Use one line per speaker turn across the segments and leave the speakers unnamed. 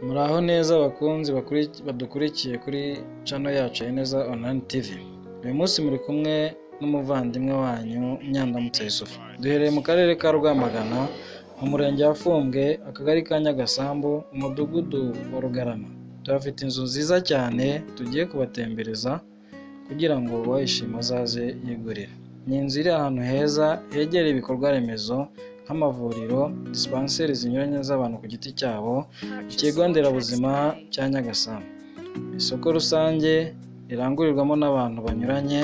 Muraho neza abakunzi badukurikiye kuri channel yacu ya Neza Online TV. Uyu munsi muri kumwe n'umuvandimwe wanyu Nyandamutse Yusufu. Duhereye mu karere ka Rwamagana, mu murenge wa Fumbwe, akagari ka Nyagasambu, umudugudu wa Rugarama. Turafite inzu nziza cyane tugiye kubatembereza kugira ngo uwayishima azaze yigurire. Ni inzu iri ahantu heza hegereye ibikorwa remezo nk'amavuriro, dispensaires zinyuranye z'abantu ku giti cyabo, ikigo nderabuzima cya Nyagasambu, isoko rusange rirangurirwamo n'abantu banyuranye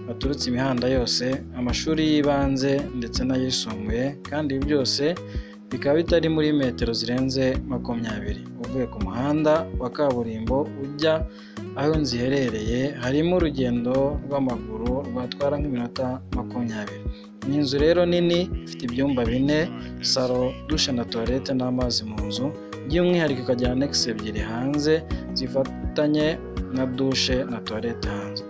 baturutse imihanda yose, amashuri y'ibanze ndetse n'ayisumbuye, kandi ibi byose bikaba bitari muri metero zirenze 20 uvuye ku muhanda wa kaburimbo ujya aho inzu iherereye. Harimo urugendo rw'amaguru rwatwara nk'iminota 20. Ni inzu rero nini, ifite ibyumba 4, salo, dushe na toilette n'amazi mu nzu, by'umwihariko ikagira annex 2 hanze zifatanye na dushe na toilette hanze.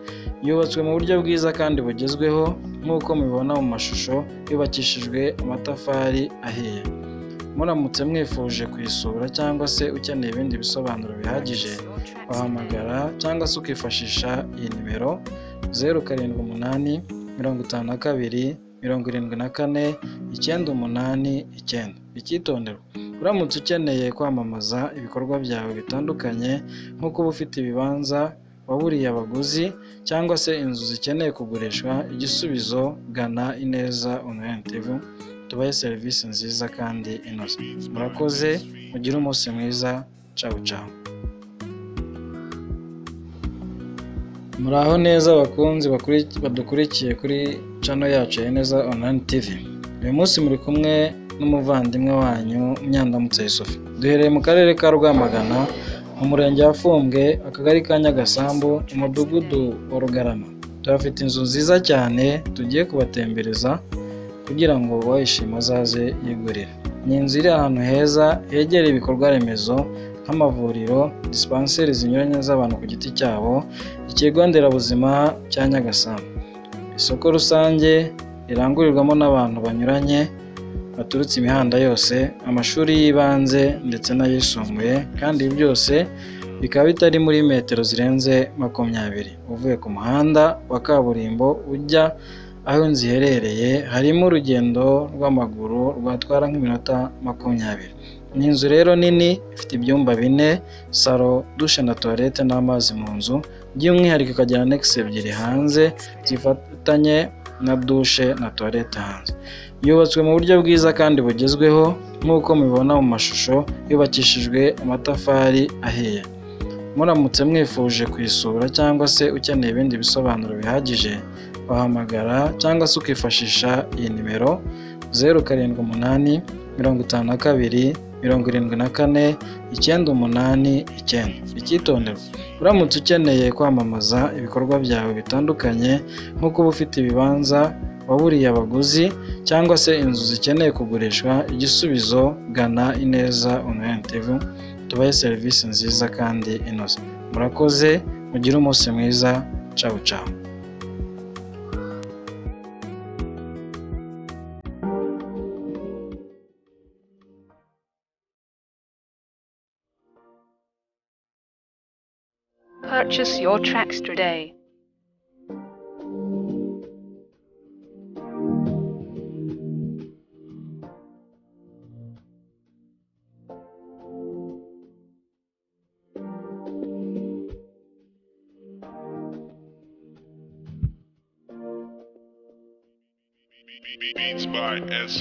Yubatswe mu buryo bwiza kandi bugezweho nk'uko mubibona mu mashusho, yubakishijwe amatafari ahiye. Muramutse mwifuje kuyisura cyangwa se ukeneye ibindi bisobanuro bihagije, wahamagara cyangwa se ukifashisha iyi nimero 078 52 74 989. Icyitonderwa: uramutse ukeneye kwamamaza ibikorwa byawe bitandukanye nko kuba ufite ibibanza waburiye abaguzi cyangwa se inzu zikeneye kugurishwa, igisubizo gana Ineza Online TV, tubahe serivisi nziza kandi inoze. Murakoze, mugire umunsi mwiza. Ciao ciao. Muraho neza abakunzi badukurikiye kuri channel yacu ya Neza Online TV. Uyu munsi muri kumwe n'umuvandimwe wanyu Nyandamutse Yusufu. Duhereye mu karere ka Rwamagana, mu murenge wa Fumbwe, akagari ka Nyagasambu, umudugudu wa Rugarama. Turafite inzu nziza cyane tugiye kubatembereza kugira ngo uwayishima azaze yigurire. Ni inzu iri ahantu heza hegereye ibikorwa remezo nk'amavuriro, dispensaires zinyuranye z'abantu ku giti cyabo, ikigo nderabuzima cya Nyagasambu, isoko rusange rirangurirwamo n'abantu banyuranye baturutse imihanda yose, amashuri y'ibanze ndetse n'ayisumbuye, kandi ibi byose bikaba bitari muri metero zirenze 20 uvuye ku muhanda wa kaburimbo ujya aho inzu iherereye. Harimo urugendo rw'amaguru rwatwara nk'iminota 20. Ni inzu rero nini, ifite ibyumba 4, salo, dushe na toilette n'amazi mu nzu, by'umwihariko ikagira annex 2 hanze zifatanye na dushe na toilette hanze. Yubatswe mu buryo bwiza kandi bugezweho nk'uko mubibona mu mashusho, yubakishijwe amatafari ahiye. Muramutse mwifuje kuyisura cyangwa se ukeneye ibindi bisobanuro bihagije, wahamagara cyangwa se ukifashisha iyi nimero 078 52 74 989. Icyitonderwa: uramutse ukeneye kwamamaza ibikorwa byawe bitandukanye nko kuba ufite ibibanza waburiye abaguzi cyangwa se inzu zikeneye kugurishwa, igisubizo gana Ineza Online TV, tubahe serivisi nziza kandi inoze. Murakoze, mugire umunsi mwiza. Ciao ciao.
Purchase your tracks today.
Beats by S.